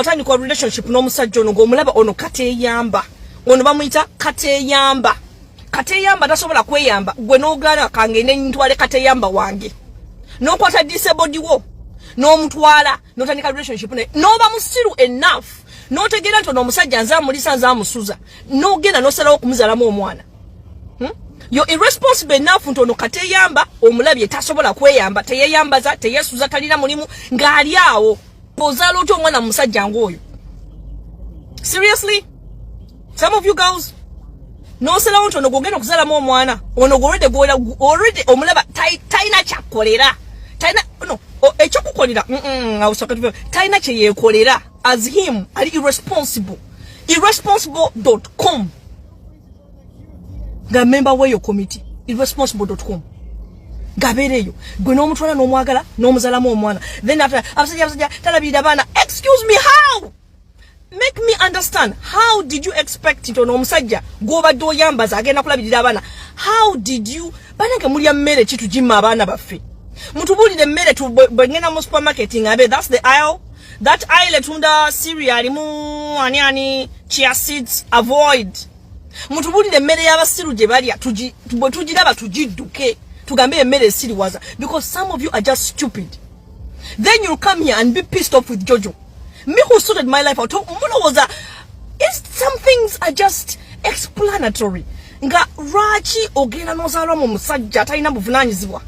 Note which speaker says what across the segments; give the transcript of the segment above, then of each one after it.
Speaker 1: Otandika relationship n'omusajja ono ng'omulaba ono kateyamba. Ono bamuyita kateyamba. Kateyamba tasobola kweyamba. Gwe n'ogaana kangende ntwale kateyamba wange. N'okwata disabled wo. N'omutwala. N'otandika relationship ne. N'oba musiru enough. N'otegeera nti ono omusajja nzaamulisa nzaamusuza. N'ogenda n'osalawo okumuzaalamu omwana. You're irresponsible enough nti ono kateyamba omulabye tasobola kweyamba. Teyeyambaza, teyesuza, talina mulimu ng'ali awo. Ozaala otya omwana musajja ng'oyo? Seriously? Some of you girls, no salawo nti ono gwogenda okuzaalamu omwana. Ono already omulaba talina kyakolera. Talina no ekyokukolera. Talina kye yeekolera. As him, ali irresponsible. Irresponsible.com. Nga member w'eyo committee. Irresponsible.com. Gabereyo. Gwe n'omutwala n'omwagala n'omuzaalamu omwana. Then after abasajja talabirira baana. Excuse me, how? Make me understand. How did you expect it on omusajja gw'obadde oyambaza agenda kulabirira abaana? How did you banange mulya mmere ki tugimma abaana baffe? Mutubulire emmere bwengenda mu supermarket ngabe that's the aisle. That aisle etunda cereal mu ani chia seeds avoid. Mutubulire emmere y'abasiru gye balya bwe tugiraba tugidduke. Tugambe emmere esiriwaza. Because some of you are just stupid. Then you'll come here and be pissed off with Jojo. Me who sorted my life out. Some things are just explanatory. Nga rachi ogenda n'ozaala mu musajja talina buvunaanyizibwa.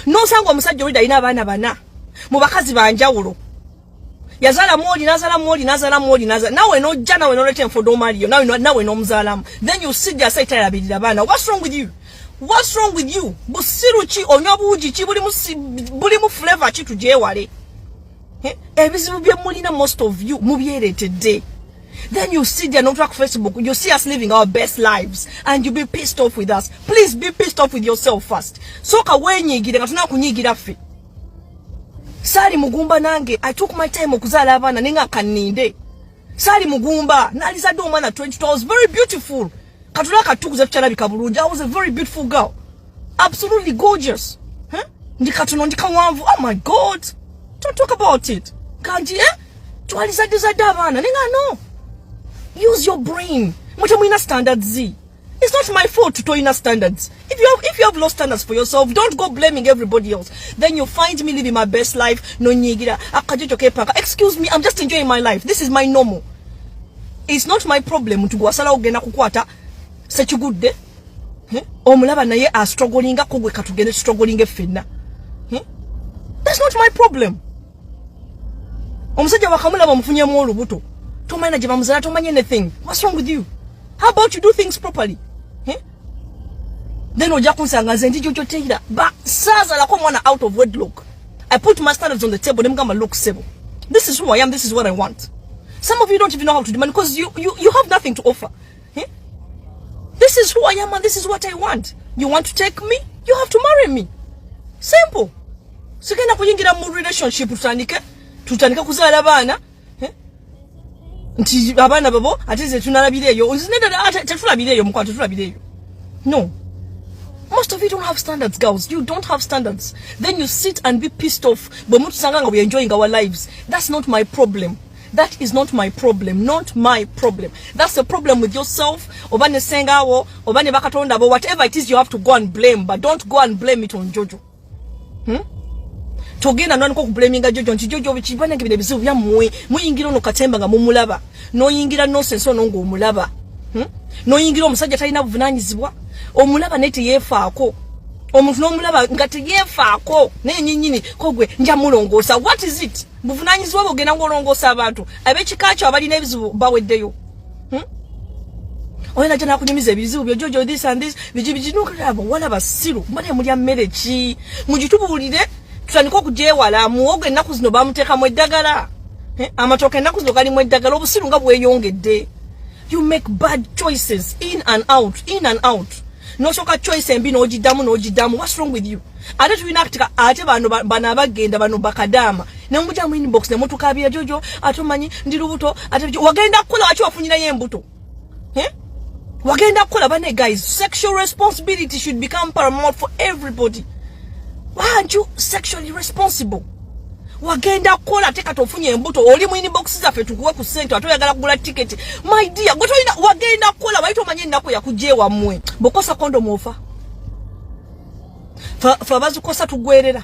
Speaker 1: N'osanga omusajja oli alina abaana bana mu bakazi banjawulo. Yazaala mwoli n'azaala. Nawe n'ojja nawe n'oleeta enfodoomaliyo. Nawe n'omuzaalamu. Then you sit there say talabirira abaana. What's wrong with you? What's wrong with you? Busiru ki onywa buugi ki buli mu flavor ki tugyewale. Ebizibu bye mulina most of you mubyeretedde. Then you sit there not track Facebook. You see us living our best lives and you be pissed off with us. Please be pissed off with yourself first. Soka wenyigira katuna kunyigira ffe. Sali mugumba nange. I took my time okuzaala abaana ninga kaninde. Sali mugumba nalizadde omwana 22. I was very beautiful. Katula katukuza tukyalabika bulungi. I was a very beautiful girl. Absolutely gorgeous. Ndikatono ndikawanvu. Oh my God. Don't talk about it. Kanji twalizadde abaana ninga no. Use your brain. Mutamwina standards Z. It's not my fault to toyina standards. If you have lost standards for yourself, don't go blaming everybody else. Then you find me living my best life. No nyigira. Jojo K Taylor. Excuse me, I'm just enjoying my life. This is my normal. It's not my problem to go asala ogenda kukwata sekigudde. Omulaba naye a struggling akogwe katugende struggling effenna. That's not my problem. Omusajja wakamulaba omufunyemu olubuto. Tomanya gye bamuzaala tomanya anything. What's wrong with you? How about you do things properly? Then ojja kunsanga nze ndi Jojo Taylor. But saazaalako omwana out of wedlock. I put my standards on the table. Nemugamba look sebo. This is who I am. This is what I want. Some of you don't even know how to demand because you have nothing to offer. This is who I am and this is what I want. You want to take me? You have to marry me. Simple. Sigenda kuyingira mu relationship tutandika kuzaala abaana. Nti abaana babo ate tunalabireyo. Tetulabireyo mukwata tetulabireyo. No. Most of you don't have standards, girls. You don't have standards. Then you sit and be pissed off. But we're enjoying our lives. That's not my problem. That is not my problem. Not my problem. That's the problem with yourself. Obane sengawo, obane bakatonda, but whatever it is, you have to go and blame. But don't go and blame it on Jojo. Togenda nani blaming Jojo nti Jojo bichibana kibine bizibu bya muyingira no katemba nga mumulaba. No yingira nonsense ono ngo omulaba. No yingira omusajja talina buvunanyizibwa. Omulaba nete yefaako. Omuntu n'omulaba nga teyefaako n'enyinyini kogwe nja mulongoosa. What is it? Buvunanyizibwa bogenda ngolongoosa abantu. Ab'ekikakyo abalina ebizibu baweddeyo. Oyina jana kunyumiza ebizibu byo Jojo this and this. Bijinukulaba wala basiru. Mane mulya mmere ki? Mujitubulire tutandika okugyewala muwogo ennaku zino bamuteeka mu eddagala. Amatooke ennaku zino gali mu eddagala obusiru nga bweyongedde. You make bad choices in and out. No soka choice embi n'ogiddamu. What's wrong with you? Ate tulina akatika ate bano abagenda bano bakadama. Ne mbuja mu inbox ne mutukabira Jojo atomanyi ndi lubuto ate wagenda kukola wachi wafunyirayo embuto. Wagenda kukola bane guys. Sexual responsibility should become paramount for everybody. Why aren't you sexually responsible? wagenda kola teka tofunye embuto oli mu inbox zaffe tukuwe ku center atoyagala kugula ticket my dear gotoina wagenda kola waito manye nako yakuje wamwe bokosa condom ofa fa bazukosa tugwerera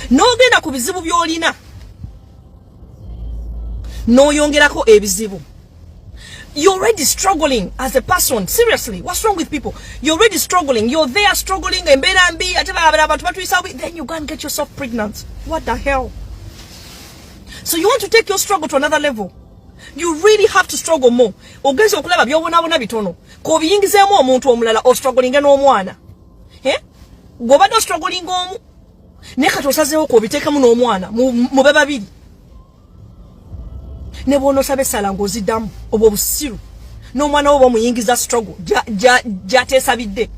Speaker 1: nogenda ku bizibu byolina no yongerako ebizibu. You're already struggling as a person. Seriously, what's wrong with people? You're already struggling. You're there struggling and then you go and get yourself pregnant. What the hell? So you want to take your struggle to another level. You really have to struggle more. Ogezi okulaba byobona bitono. Ko biyingizemu omuntu omulala o struggling n'omwana. Gobadde struggling omu. Ne katosazeewo ko bitekamu n'omwana mu babiri. Ne bono sabe salango zidamu obwo busiru no mwana obo muyingiza struggle ja tesabidde